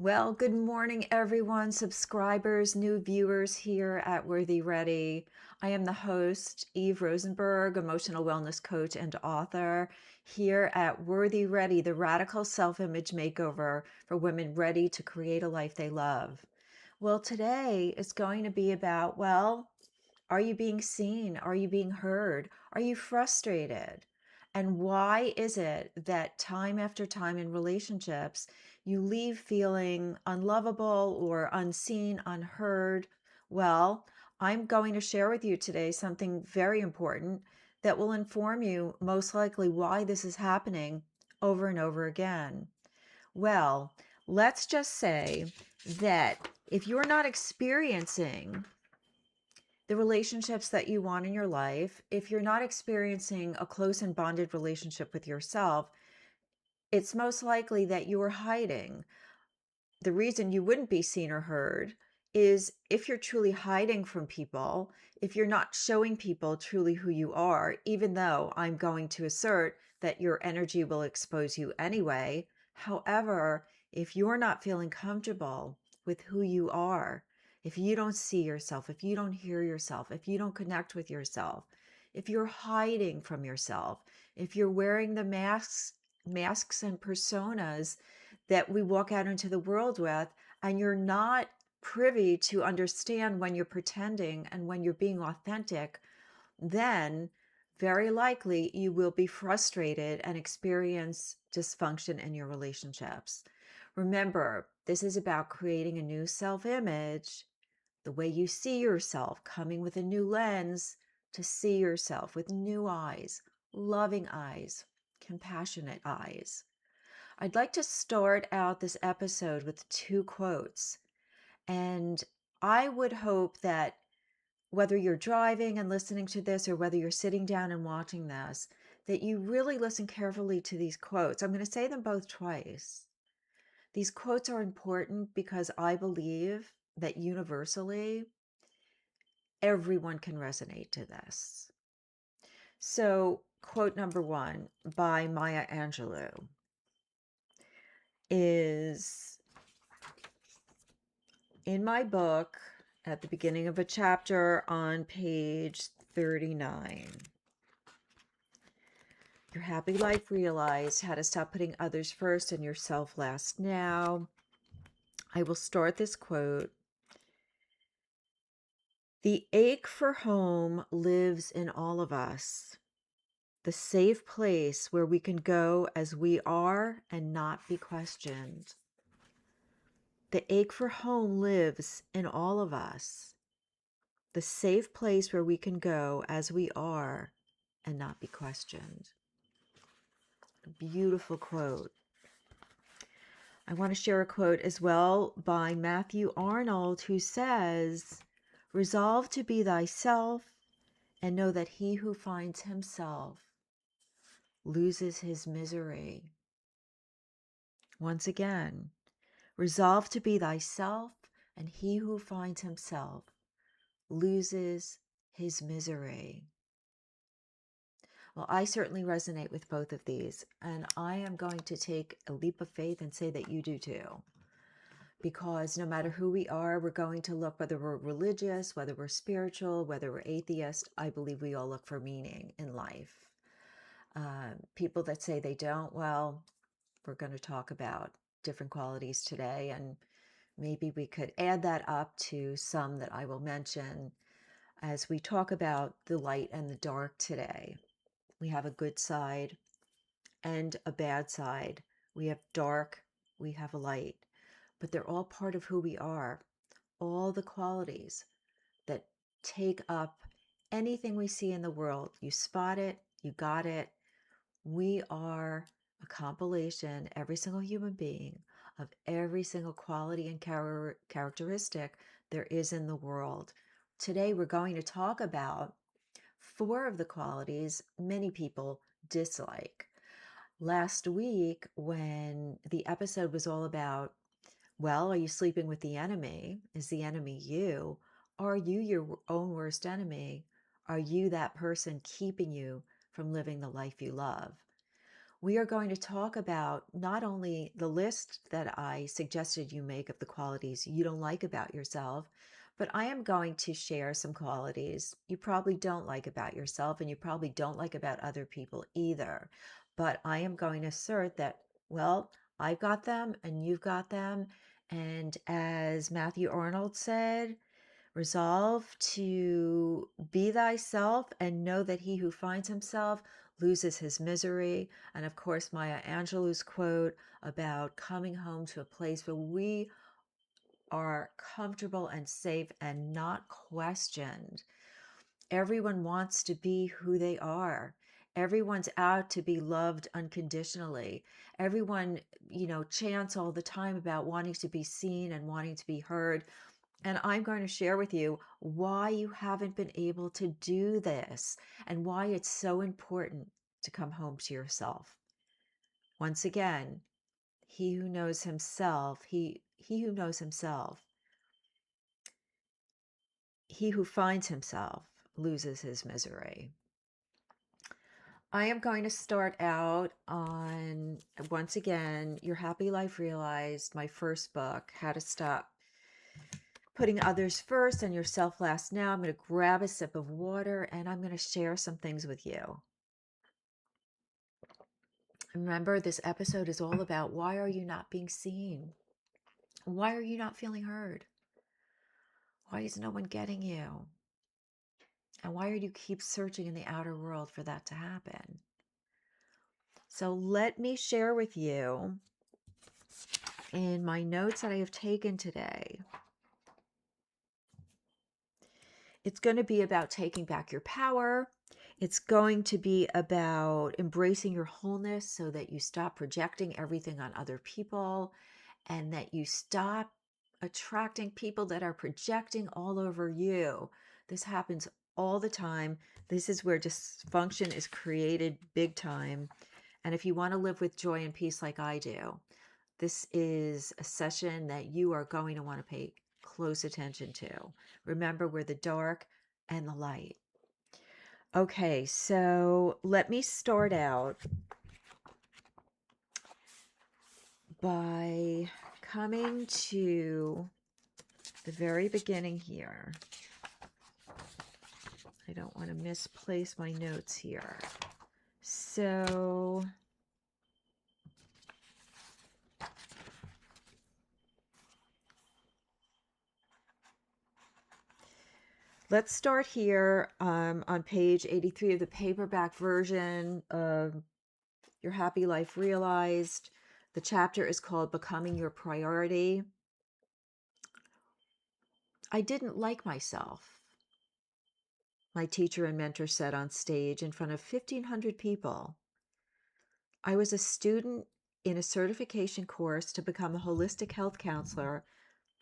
Well, good morning, everyone, subscribers, new viewers here at Worthy Ready. I am the host, Eve Rosenberg, emotional wellness coach and author, here at Worthy Ready, the radical self image makeover for women ready to create a life they love. Well, today is going to be about, are you being seen? Are you being heard? Are you frustrated? And why is it that time after time in relationships, you leave feeling unlovable or unseen, unheard? Well, I'm going to share with you today something very important that will inform you most likely why this is happening over and over again. Well, let's just say that if you're not experiencing the relationships that you want in your life, if you're not experiencing a close and bonded relationship with yourself, it's most likely that you are hiding. The reason you wouldn't be seen or heard is if you're truly hiding from people, if you're not showing people truly who you are, even though I'm going to assert that your energy will expose you anyway. However, if you're not feeling comfortable with who you are, if you don't see yourself, if you don't hear yourself, if you don't connect with yourself, if you're hiding from yourself, if you're wearing the masks and personas that we walk out into the world with, and you're not privy to understand when you're pretending and when you're being authentic, then very likely you will be frustrated and experience dysfunction in your relationships. Remember, this is about creating a new self image, the way you see yourself, coming with a new lens to see yourself with new eyes, loving eyes, compassionate eyes. I'd like to start out this episode with two quotes. And I would hope that whether you're driving and listening to this or whether you're sitting down and watching this, that you really listen carefully to these quotes. I'm going to say them both twice. These quotes are important because I believe that universally everyone can resonate to this. So, quote number one by Maya Angelou is in my book at the beginning of a chapter on page 39. Your happy life realized, how to stop putting others first and yourself last now. I will start this quote. The ache for home lives in all of us, the safe place where we can go as we are and not be questioned. The ache for home lives in all of us, the safe place where we can go as we are and not be questioned. A beautiful quote. I want to share a quote as well by Matthew Arnold, who says, "Resolve to be thyself and know that he who finds himself loses his misery." Once again, resolve to be thyself and he who finds himself loses his misery. Well, I certainly resonate with both of these, and I am going to take a leap of faith and say that you do too. Because no matter who we are, we're going to look, whether we're religious, whether we're spiritual, whether we're atheist, I believe we all look for meaning in life. People that say they don't, well, we're going to talk about different qualities today, and maybe we could add that up to some that I will mention as we talk about the light and the dark today. We have a good side and a bad side. We have dark, we have a light, but they're all part of who we are. All the qualities that take up anything we see in the world. You spot it, you got it. We are a compilation, every single human being, of every single quality and characteristic there is in the world. Today, we're going to talk about four of the qualities many people dislike. Last week, when the episode was all about, well, are you sleeping with the enemy? Is the enemy you? Are you your own worst enemy? Are you that person keeping you from living the life you love? We are going to talk about not only the list that I suggested you make of the qualities you don't like about yourself, but I am going to share some qualities you probably don't like about yourself and you probably don't like about other people either. But I am going to assert that, well, I've got them and you've got them. And as Matthew Arnold said, resolve to be thyself and know that he who finds himself loses his misery. And of course, Maya Angelou's quote about coming home to a place where we are comfortable and safe and not questioned. Everyone wants to be who they are. Everyone's out to be loved unconditionally. Everyone, chants all the time about wanting to be seen and wanting to be heard. And I'm going to share with you why you haven't been able to do this and why it's so important to come home to yourself. Once again, he who knows himself, he who knows himself, he who finds himself loses his misery. I am going to start out on, once again, Your Happy Life Realized, my first book, How to Stop Putting Others First and Yourself Last. Now I'm going to grab a sip of water and I'm going to share some things with you. Remember, this episode is all about why are you not being seen? Why are you not feeling heard? Why is no one getting you? And why do you keep searching in the outer world for that to happen? So let me share with you in my notes that I have taken today. It's going to be about taking back your power. It's going to be about embracing your wholeness so that you stop projecting everything on other people and that you stop attracting people that are projecting all over you. This happens all the time. This is where dysfunction is created big time. And if you want to live with joy and peace like I do, this is a session that you are going to want to pay close attention to. Remember, we're the dark and the light. Okay, so let me start out by coming to the very beginning here. I don't want to misplace my notes here. So let's start here on page 83 of the paperback version of Your Happy Life Realized. The chapter is called Becoming Your Priority. I didn't like myself, my teacher and mentor said on stage in front of 1,500 people. I was a student in a certification course to become a holistic health counselor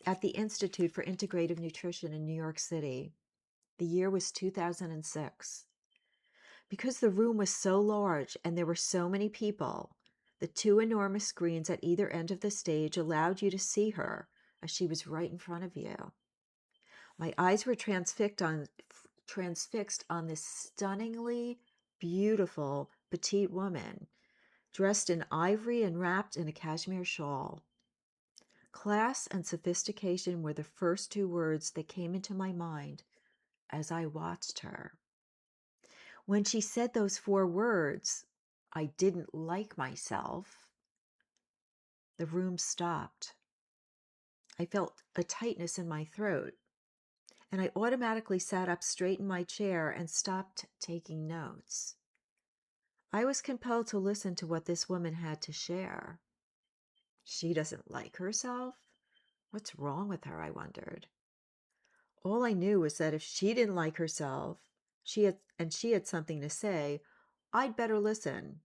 at the Institute for Integrative Nutrition in New York City. The year was 2006. Because the room was so large and there were so many people, the two enormous screens at either end of the stage allowed you to see her as she was right in front of you. My eyes were transfixed on this stunningly beautiful petite woman, dressed in ivory and wrapped in a cashmere shawl. Class and sophistication were the first two words that came into my mind as I watched her. When she said those four words, I didn't like myself, the room stopped. I felt a tightness in my throat, and I automatically sat up straight in my chair and stopped taking notes. I was compelled to listen to what this woman had to share. She doesn't like herself? What's wrong with her, I wondered. All I knew was that if she didn't like herself, she had something to say, I'd better listen.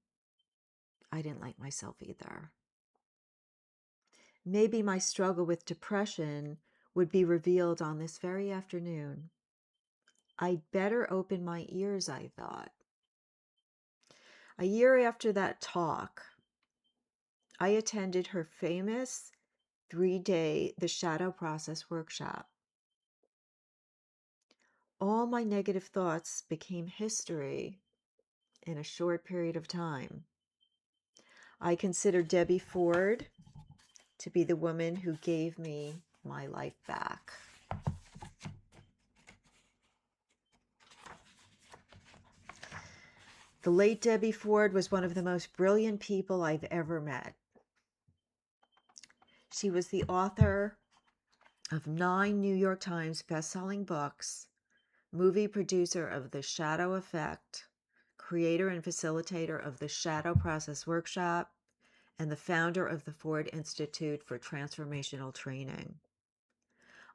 I didn't like myself either. Maybe my struggle with depression would be revealed on this very afternoon. I'd better open my ears, I thought. A year after that talk, I attended her famous 3-day The Shadow Process workshop. All my negative thoughts became history in a short period of time. I consider Debbie Ford to be the woman who gave me my life back. The late Debbie Ford was one of the most brilliant people I've ever met. She was the author of 9 New York Times best-selling books, movie producer of The Shadow Effect, creator and facilitator of the Shadow Process Workshop, and the founder of the Ford Institute for Transformational Training.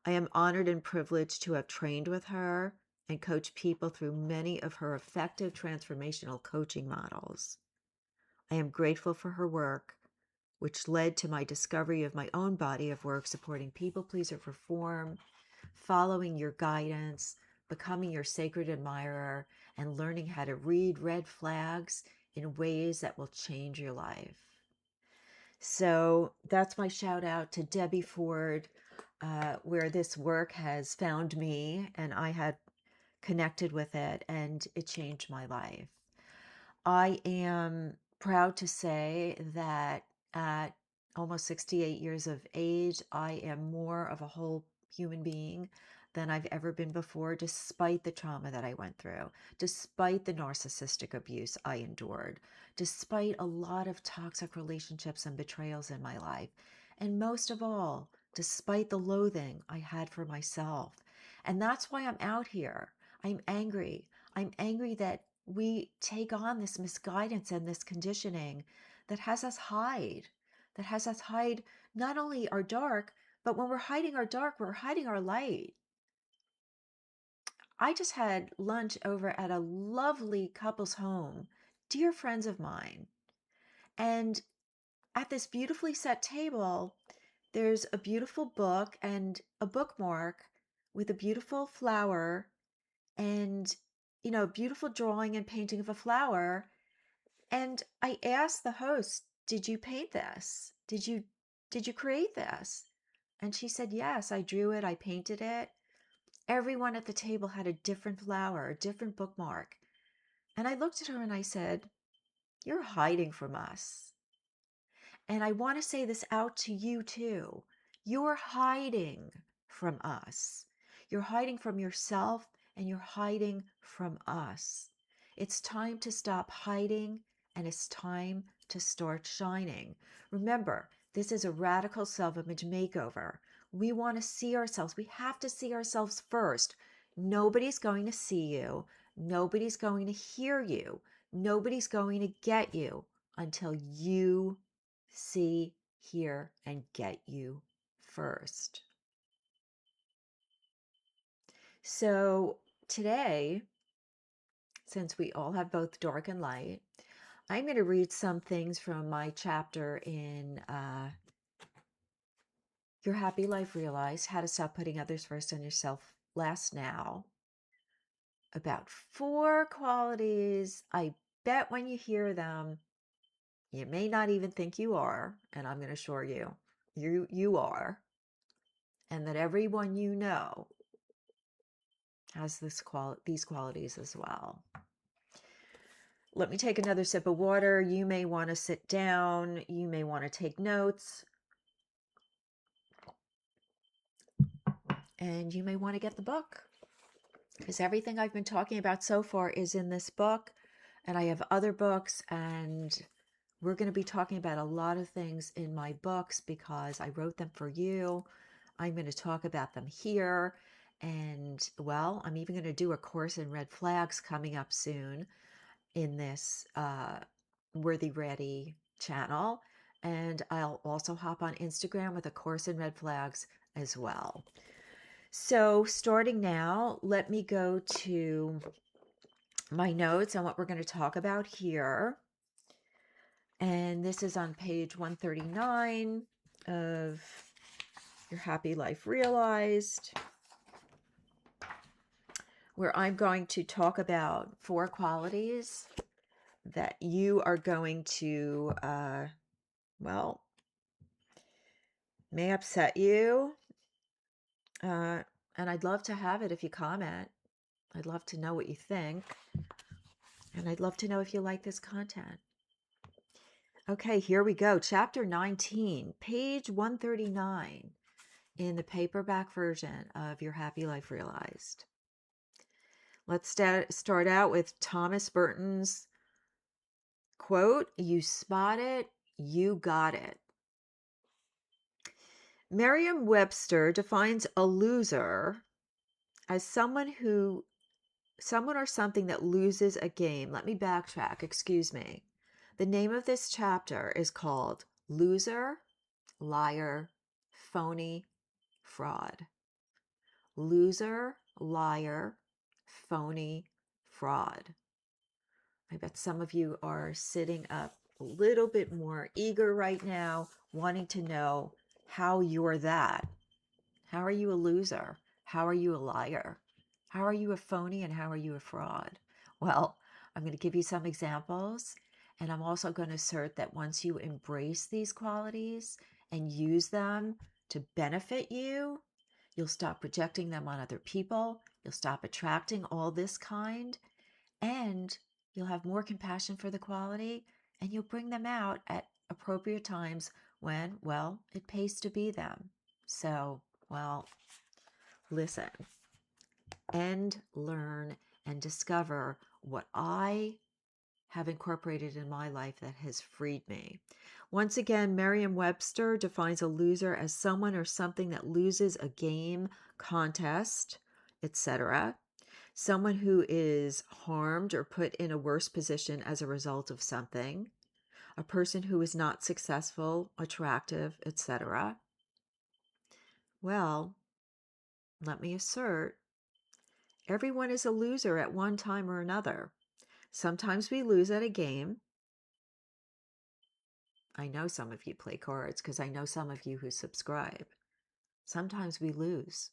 I am honored and privileged to have trained with her and coached people through many of her effective transformational coaching models. I am grateful for her work, which led to my discovery of my own body of work supporting people pleaser reform, following your guidance, becoming your sacred admirer, and learning how to read red flags in ways that will change your life. So that's my shout out to Debbie Ford, where this work has found me and I had connected with it and it changed my life. I am proud to say that at almost 68 years of age, I am more of a whole human being than I've ever been before, despite the trauma that I went through, despite the narcissistic abuse I endured, despite a lot of toxic relationships and betrayals in my life, and most of all, despite the loathing I had for myself. And that's why I'm out here. I'm angry. I'm angry that we take on this misguidance and this conditioning that has us hide not only our dark, but when we're hiding our dark, we're hiding our light. I just had lunch over at a lovely couple's home, dear friends of mine. And at this beautifully set table, there's a beautiful book and a bookmark with a beautiful flower and, a beautiful drawing and painting of a flower. And I asked the host, "Did you paint this? Did you create this?" And she said, "Yes, I drew it, I painted it." Everyone at the table had a different flower, a different bookmark. And I looked at her and I said, "You're hiding from us." And I want to say this out to you too. You're hiding from us. You're hiding from yourself and you're hiding from us. It's time to stop hiding and it's time to start shining. Remember, this is a radical self-image makeover. We want to see ourselves. We have to see ourselves first. Nobody's going to see you. Nobody's going to hear you. Nobody's going to get you until you see, hear, and get you first. So today, since we all have both dark and light, I'm going to read some things from my chapter in Your Happy Life Realized, How to Stop Putting Others First and Yourself Last Now, about 4 qualities I bet when you hear them, you may not even think you are, and I'm going to assure you, you are, and that everyone you know has these qualities as well. Let me take another sip of water. You may want to sit down. You may want to take notes. And you may want to get the book, because everything I've been talking about so far is in this book. And I have other books, and we're going to be talking about a lot of things in my books because I wrote them for you. I'm going to talk about them here. And, well, I'm even going to do a course in red flags coming up soon in this Worthy Ready channel. And I'll also hop on Instagram with a course in red flags as well. So starting now, let me go to my notes on what we're going to talk about here. And this is on page 139 of Your Happy Life Realized, where I'm going to talk about 4 qualities that you are going to, may upset you. And I'd love to have it if you comment. I'd love to know what you think. And I'd love to know if you like this content. Okay, here we go. Chapter 19, page 139 in the paperback version of Your Happy Life Realized. Let's start out with Thomas Burton's quote, "You spot it, you got it." Merriam-Webster defines a loser as someone or something that loses a game. Let me backtrack, excuse me. The name of this chapter is called Loser, Liar, Phony, Fraud. Loser, liar, phony, fraud. I bet some of you are sitting up a little bit more eager right now, wanting to know how you're that. How are you a loser? How are you a liar? How are you a phony and how are you a fraud? Well, I'm going to give you some examples, and I'm also going to assert that once you embrace these qualities and use them to benefit you, you'll stop projecting them on other people, you'll stop attracting all this kind, and you'll have more compassion for the quality, and you'll bring them out at appropriate times when, well, it pays to be them. So, well, listen and learn and discover what I have incorporated in my life that has freed me. Once again, Merriam-Webster defines a loser as someone or something that loses a game, contest, etc. Someone who is harmed or put in a worse position as a result of something. A person who is not successful, attractive, etc. Well, let me assert, everyone is a loser at one time or another. Sometimes we lose at a game. I know some of you play cards because I know some of you who subscribe. Sometimes we lose.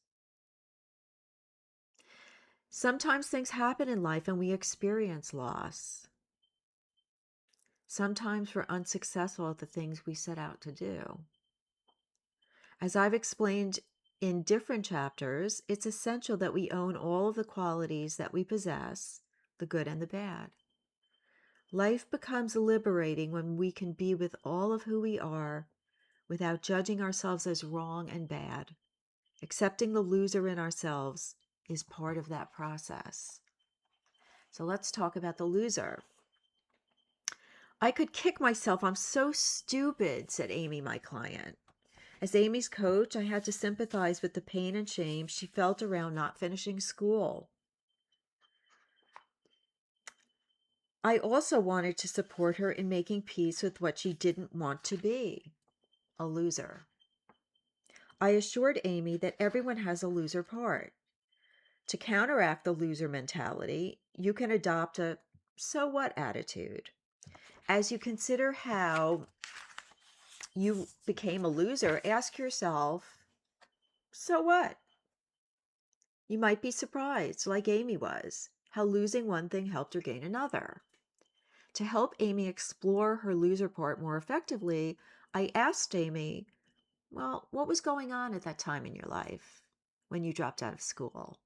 Sometimes things happen in life and we experience loss. Sometimes we're unsuccessful at the things we set out to do. As I've explained in different chapters, it's essential that we own all of the qualities that we possess, the good and the bad. Life becomes liberating when we can be with all of who we are without judging ourselves as wrong and bad. Accepting the loser in ourselves is part of that process. So let's talk about the loser. "I could kick myself. I'm so stupid," said Amy, my client. As Amy's coach, I had to sympathize with the pain and shame she felt around not finishing school. I also wanted to support her in making peace with what she didn't want to be, a loser. I assured Amy that everyone has a loser part. To counteract the loser mentality, you can adopt a "so what" attitude. As you consider how you became a loser, ask yourself, so what? You might be surprised, like Amy was, how losing one thing helped her gain another. To help Amy explore her loser part more effectively, I asked Amy, well, what was going on at that time in your life when you dropped out of school?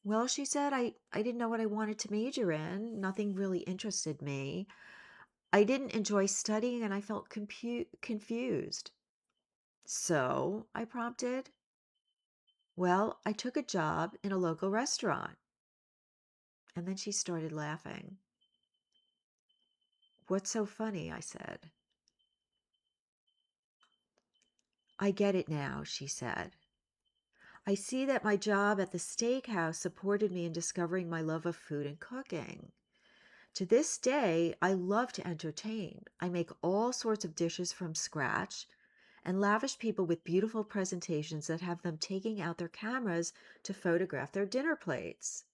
Well, she said, I didn't know what I wanted to major in. Nothing really interested me. I didn't enjoy studying and I felt confused. So, I prompted, well, I took a job in a local restaurant. And then she started laughing. "What's so funny?" I said. "I get it now," she said. "I see that my job at the steakhouse supported me in discovering my love of food and cooking. To this day, I love to entertain. I make all sorts of dishes from scratch and lavish people with beautiful presentations that have them taking out their cameras to photograph their dinner plates."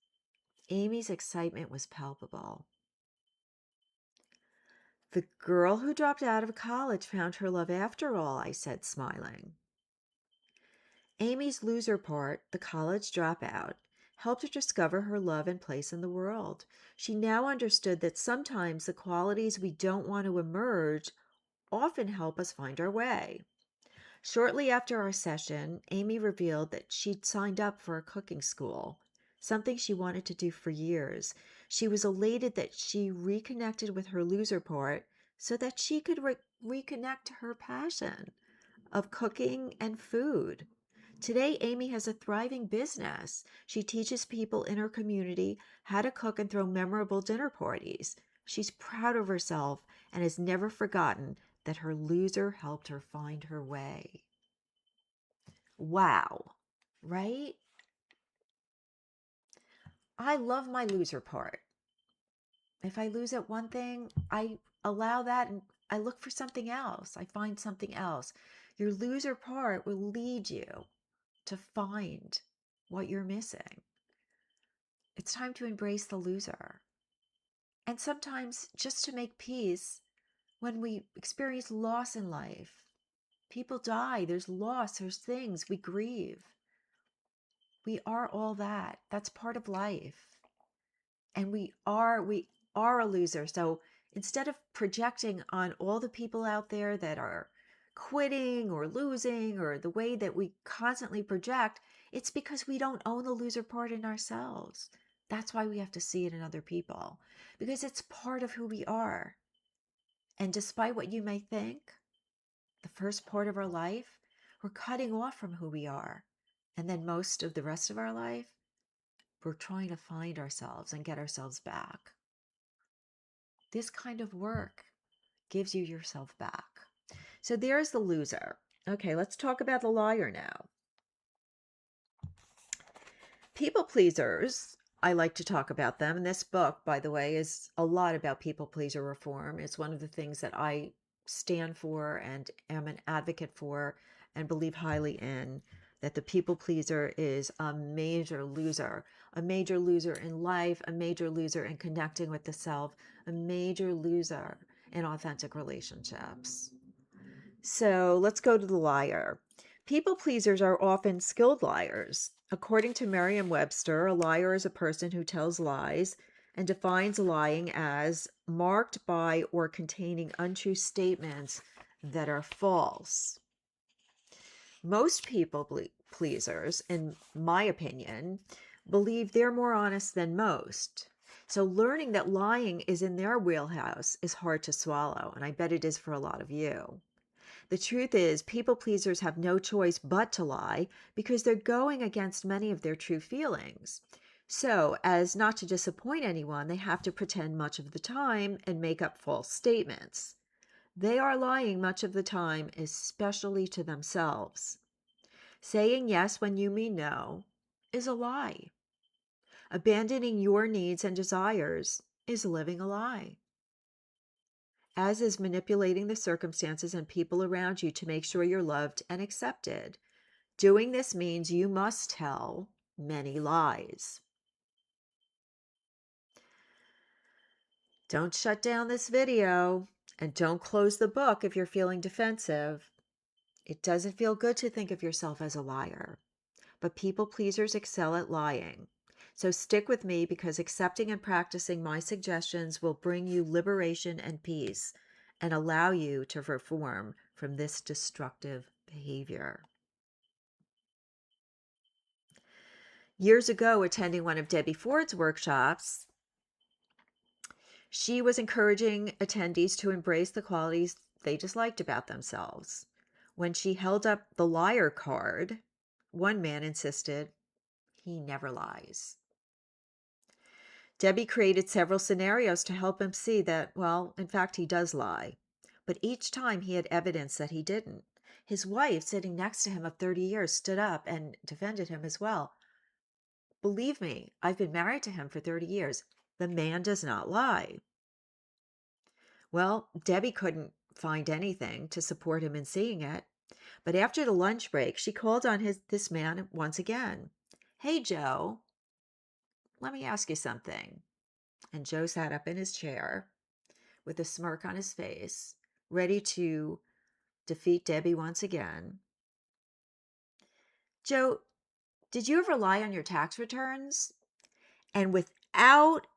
Amy's excitement was palpable. "The girl who dropped out of college found her love after all," I said, smiling. Amy's loser part, the college dropout, helped her discover her love and place in the world. She now understood that sometimes the qualities we don't want to emerge often help us find our way. Shortly after our session, Amy revealed that she'd signed up for a cooking school, something she wanted to do for years. She was elated that she reconnected with her loser part, so that she could reconnect to her passion of cooking and food. Today, Amy has a thriving business. She teaches people in her community how to cook and throw memorable dinner parties. She's proud of herself and has never forgotten that her loser helped her find her way. Wow, right? I love my loser part. If I lose at one thing, I allow that and I look for something else. I find something else. Your loser part will lead you to find what you're missing. It's time to embrace the loser. And sometimes just to make peace when we experience loss in life. People die, there's loss, there's things, we grieve. We are all that. That's part of life. And we are a loser. So instead of projecting on all the people out there that are quitting or losing or the way that we constantly project, it's because we don't own the loser part in ourselves. That's why we have to see it in other people, because it's part of who we are. And despite what you may think, the first part of our life, we're cutting off from who we are. And then most of the rest of our life, we're trying to find ourselves and get ourselves back. This kind of work gives you yourself back. So there's the loser. Okay, let's talk about the liar now. People pleasers, I like to talk about them. And this book, by the way, is a lot about people pleaser reform. It's one of the things that I stand for and am an advocate for and believe highly in, that the people pleaser is a major loser in life, a major loser in connecting with the self, a major loser in authentic relationships. So let's go to the liar. People pleasers are often skilled liars. According to Merriam-Webster, a liar is a person who tells lies and defines lying as marked by or containing untrue statements that are false. Most people pleasers, in my opinion, believe they're more honest than most. So learning that lying is in their wheelhouse is hard to swallow, and I bet it is for a lot of you. The truth is, people pleasers have no choice but to lie because they're going against many of their true feelings. So, as not to disappoint anyone, they have to pretend much of the time and make up false statements. They are lying much of the time, especially to themselves. Saying yes when you mean no is a lie. Abandoning your needs and desires is living a lie. As is manipulating the circumstances and people around you to make sure you're loved and accepted. Doing this means you must tell many lies. Don't shut down this video and don't close the book if you're feeling defensive. It doesn't feel good to think of yourself as a liar, but people pleasers excel at lying. So stick with me, because accepting and practicing my suggestions will bring you liberation and peace and allow you to reform from this destructive behavior. Years ago, attending one of Debbie Ford's workshops, she was encouraging attendees to embrace the qualities they disliked about themselves. When she held up the liar card, one man insisted, "He never lies." Debbie created several scenarios to help him see that, well, in fact, he does lie. But each time he had evidence that he didn't. His wife, sitting next to him of 30 years, stood up and defended him as well. "Believe me, I've been married to him for 30 years. The man does not lie." Well, Debbie couldn't find anything to support him in seeing it. But after the lunch break, she called on this man once again. "Hey, Joe, let me ask you something." And Joe sat up in his chair with a smirk on his face, ready to defeat Debbie once again. "Joe, did you ever lie on your tax returns?" And without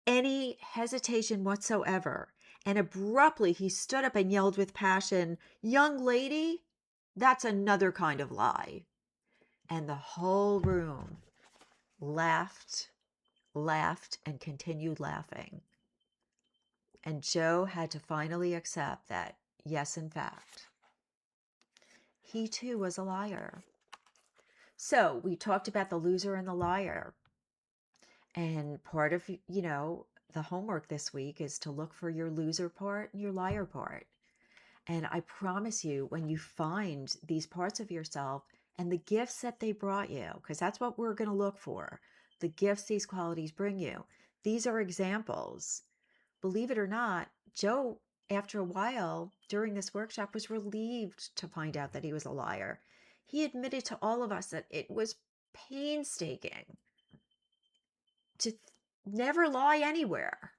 any hesitation whatsoever, and abruptly, he stood up and yelled with passion, "Young lady, that's another kind of lie." And the whole room laughed, and continued laughing. And Joe had to finally accept that, yes, in fact, he too was a liar. So we talked about the loser and the liar. And part of, the homework this week is to look for your loser part and your liar part. And I promise you, when you find these parts of yourself and the gifts that they brought you, because that's what we're going to look for, the gifts these qualities bring you, these are examples. Believe it or not, Joe, after a while during this workshop, was relieved to find out that he was a liar. He admitted to all of us that it was painstaking to never lie anywhere.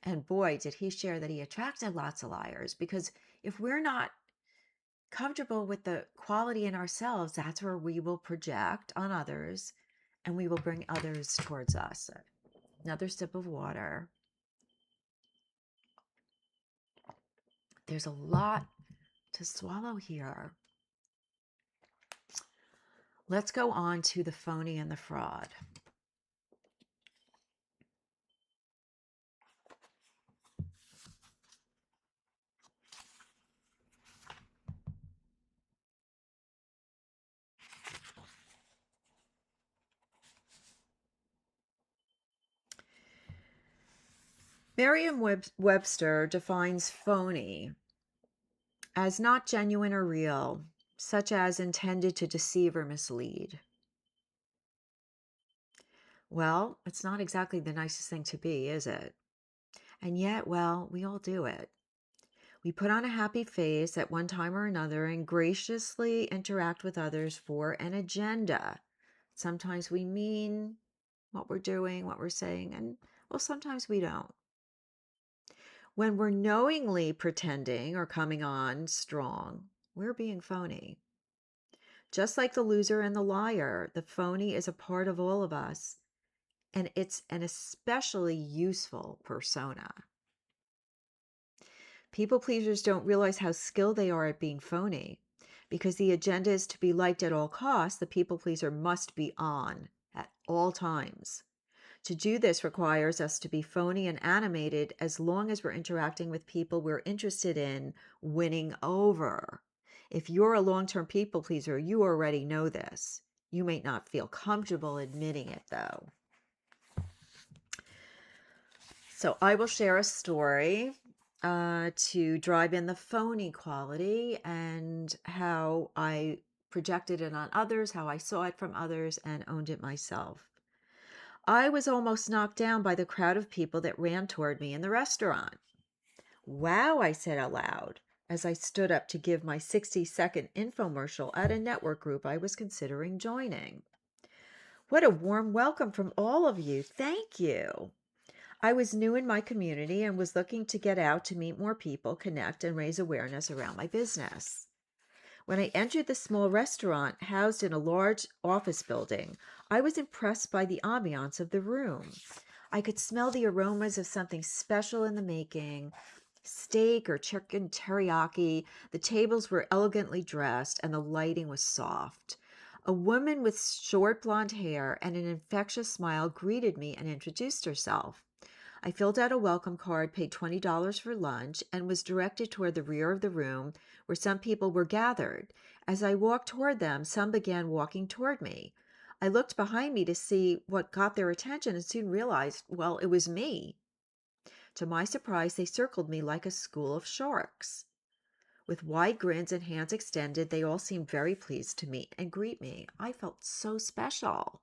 And boy, did he share that he attracted lots of liars, because if we're not comfortable with the quality in ourselves, that's where we will project on others and we will bring others towards us. Another sip of water. There's a lot to swallow here. Let's go on to the phony and the fraud. Merriam-Webster defines phony as not genuine or real, such as intended to deceive or mislead. Well, it's not exactly the nicest thing to be, is it? And yet, well, we all do it. We put on a happy face at one time or another and graciously interact with others for an agenda. Sometimes we mean what we're doing, what we're saying, and well, sometimes we don't. When we're knowingly pretending or coming on strong, we're being phony. Just like the loser and the liar, the phony is a part of all of us, and it's an especially useful persona. People pleasers don't realize how skilled they are at being phony. Because the agenda is to be liked at all costs, the people pleaser must be on at all times. To do this requires us to be phony and animated as long as we're interacting with people we're interested in winning over. If you're a long-term people pleaser, you already know this. You may not feel comfortable admitting it, though. So I will share a story to drive in the phony quality and how I projected it on others, how I saw it from others, and owned it myself. I was almost knocked down by the crowd of people that ran toward me in the restaurant. Wow, I said aloud as I stood up to give my 60-second infomercial at a network group I was considering joining. What a warm welcome from all of you. Thank you. I was new in my community and was looking to get out to meet more people, connect, and raise awareness around my business. When I entered the small restaurant housed in a large office building, I was impressed by the ambiance of the room. I could smell the aromas of something special in the making, steak or chicken teriyaki. The tables were elegantly dressed and the lighting was soft. A woman with short blonde hair and an infectious smile greeted me and introduced herself. I filled out a welcome card, paid $20 for lunch, and was directed toward the rear of the room where some people were gathered. As I walked toward them, some began walking toward me. I looked behind me to see what got their attention and soon realized, well, it was me. To my surprise, they circled me like a school of sharks. With wide grins and hands extended, they all seemed very pleased to meet and greet me. I felt so special.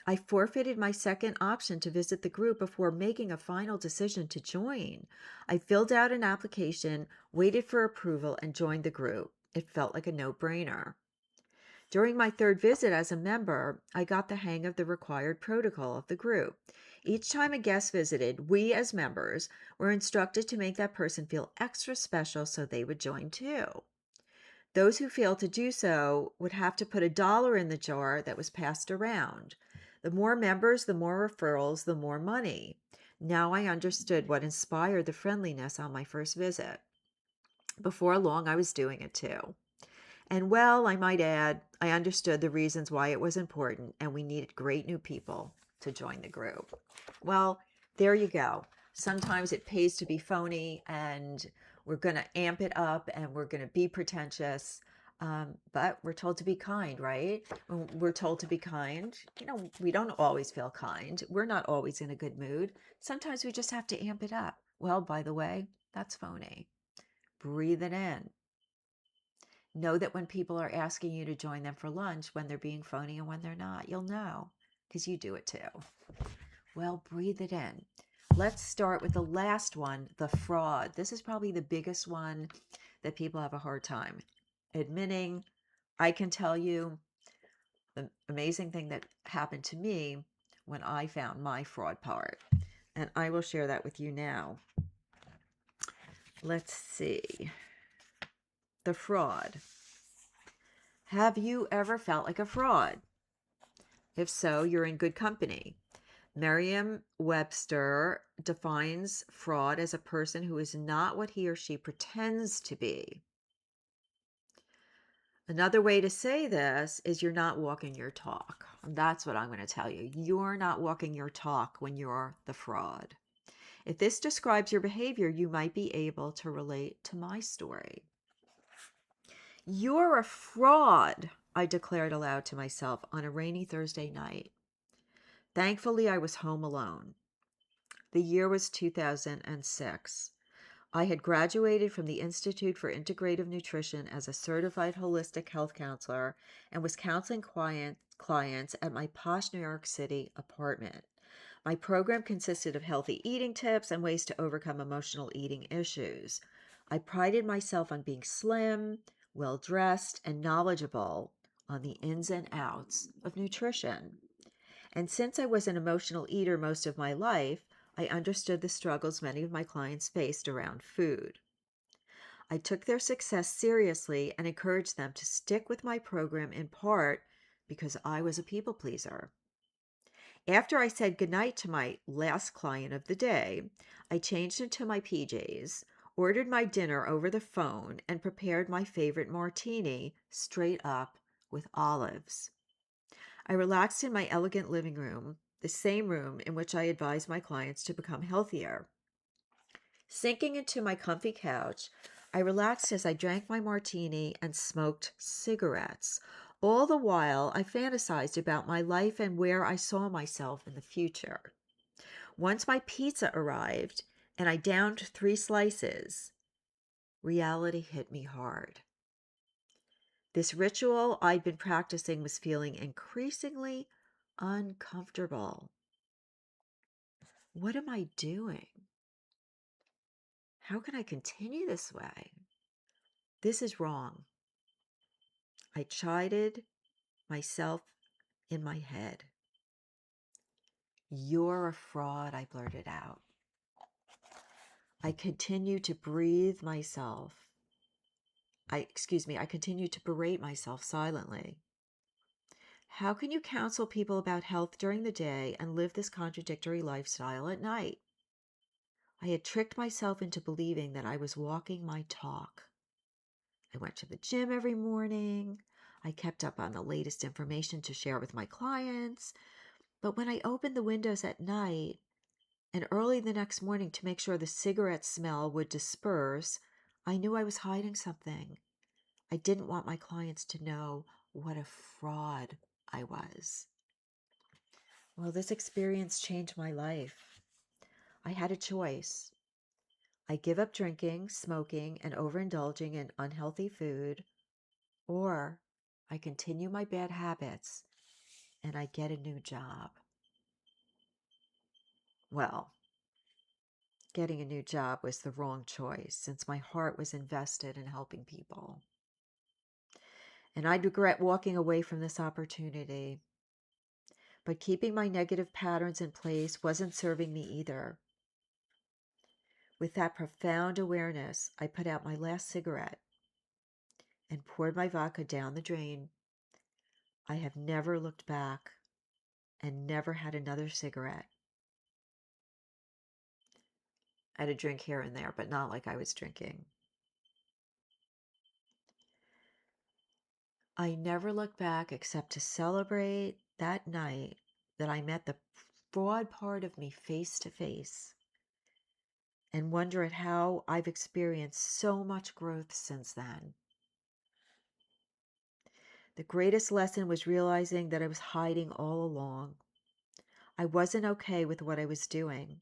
I forfeited my second option to visit the group before making a final decision to join. I filled out an application, waited for approval, and joined the group. It felt like a no-brainer. During my third visit as a member, I got the hang of the required protocol of the group. Each time a guest visited, we as members were instructed to make that person feel extra special so they would join too. Those who failed to do so would have to put $1 in the jar that was passed around. The more members, the more referrals, the more money. Now I understood what inspired the friendliness on my first visit. Before long, I was doing it too. And well, I might add, I understood the reasons why it was important, and we needed great new people to join the group. Well, there you go. Sometimes it pays to be phony, and we're going to amp it up and we're going to be pretentious. But we're told to be kind, right? When we're told to be kind, we don't always feel kind. We're not always in a good mood. Sometimes we just have to amp it up. Well, by the way, that's phony. Breathe it in. Know that when people are asking you to join them for lunch, when they're being phony and when they're not, you'll know because you do it too. Well, breathe it in. Let's start with the last one, the fraud. This is probably the biggest one that people have a hard time admitting. I can tell you the amazing thing that happened to me when I found my fraud part. And I will share that with you now. Let's see. The fraud. Have you ever felt like a fraud? If so, you're in good company. Merriam-Webster defines fraud as a person who is not what he or she pretends to be. Another way to say this is you're not walking your talk. That's what I'm going to tell you. You're not walking your talk when you're the fraud. If this describes your behavior, you might be able to relate to my story. You're a fraud, I declared aloud to myself on a rainy Thursday night. Thankfully, I was home alone. The year was 2006. I had graduated from the Institute for Integrative Nutrition as a certified holistic health counselor and was counseling clients at my posh New York City apartment. My program consisted of healthy eating tips and ways to overcome emotional eating issues. I prided myself on being slim, well-dressed, and knowledgeable on the ins and outs of nutrition. And since I was an emotional eater most of my life, I understood the struggles many of my clients faced around food. I took their success seriously and encouraged them to stick with my program in part because I was a people pleaser. After I said goodnight to my last client of the day, I changed into my PJs, ordered my dinner over the phone, and prepared my favorite martini straight up with olives. I relaxed in my elegant living room, the same room in which I advised my clients to become healthier. Sinking into my comfy couch, I relaxed as I drank my martini and smoked cigarettes. All the while, I fantasized about my life and where I saw myself in the future. Once my pizza arrived and I downed 3 slices, reality hit me hard. This ritual I'd been practicing was feeling increasingly uncomfortable. What am I doing? How can I continue this way? This is wrong. I chided myself in my head. You're a fraud, I blurted out. I continued to breathe myself. I continued to berate myself silently. How can you counsel people about health during the day and live this contradictory lifestyle at night? I had tricked myself into believing that I was walking my talk. I went to the gym every morning. I kept up on the latest information to share with my clients. But when I opened the windows at night and early the next morning to make sure the cigarette smell would disperse, I knew I was hiding something. I didn't want my clients to know what a fraud I was. Well, this experience changed my life. I had a choice. I give up drinking, smoking, and overindulging in unhealthy food, or I continue my bad habits and I get a new job. Well, getting a new job was the wrong choice since my heart was invested in helping people. And I regret walking away from this opportunity. But keeping my negative patterns in place wasn't serving me either. With that profound awareness, I put out my last cigarette and poured my vodka down the drain. I have never looked back and never had another cigarette. I had a drink here and there, but not like I was drinking. I never looked back except to celebrate that night that I met the fraud part of me face to face. and wonder at how I've experienced so much growth since then. The greatest lesson was realizing that I was hiding all along. I wasn't okay with what I was doing,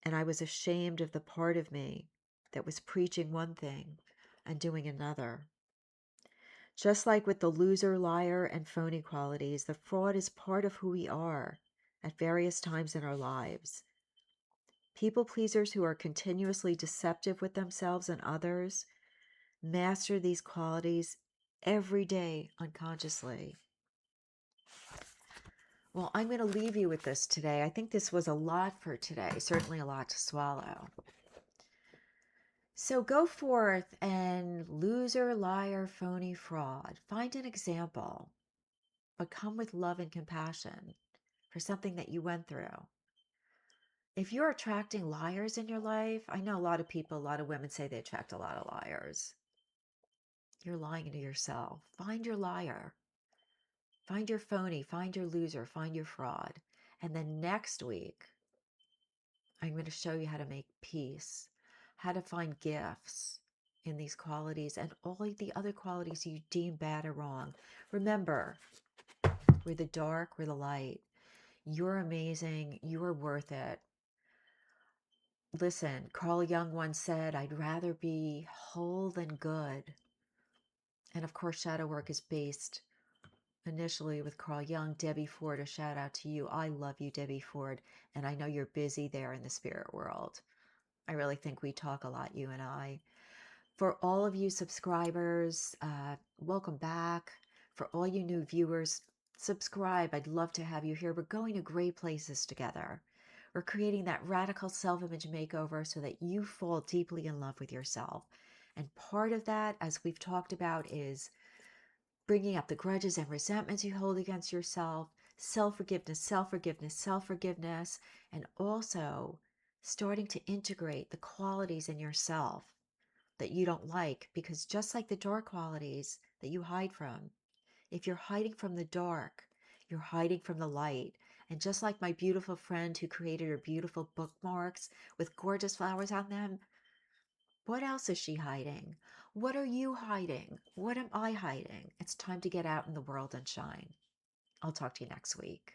and I was ashamed of the part of me that was preaching one thing and doing another. Just like with the loser, liar, and phony qualities, the fraud is part of who we are at various times in our lives. People pleasers who are continuously deceptive with themselves and others master these qualities every day unconsciously. Well, I'm going to leave you with this today. I think this was a lot for today, certainly a lot to swallow. So go forth and loser, liar, phony, fraud. Find an example, but come with love and compassion for something that you went through. If you're attracting liars in your life, I know a lot of people, a lot of women say they attract a lot of liars. You're lying to yourself. Find your liar. Find your phony. Find your loser. Find your fraud. And then next week, I'm going to show you how to make peace, how to find gifts in these qualities and all the other qualities you deem bad or wrong. Remember, we're the dark, we're the light. You're amazing. You're worth it. Listen, Carl Jung once said, I'd rather be whole than good. And of course, shadow work is based initially with Carl Jung. Debbie Ford, a shout out to you. I love you, Debbie Ford. And I know you're busy there in the spirit world. I really think we talk a lot, you and I. For all of you subscribers, welcome back. For all you new viewers, subscribe. I'd love to have you here. We're going to great places together. We're creating that radical self-image makeover so that you fall deeply in love with yourself. And part of that, as we've talked about, is bringing up the grudges and resentments you hold against yourself, self-forgiveness, self-forgiveness, self-forgiveness, and also starting to integrate the qualities in yourself that you don't like, because just like the dark qualities that you hide from, if you're hiding from the dark, you're hiding from the light. And just like my beautiful friend who created her beautiful bookmarks with gorgeous flowers on them, what else is she hiding? What are you hiding? What am I hiding? It's time to get out in the world and shine. I'll talk to you next week.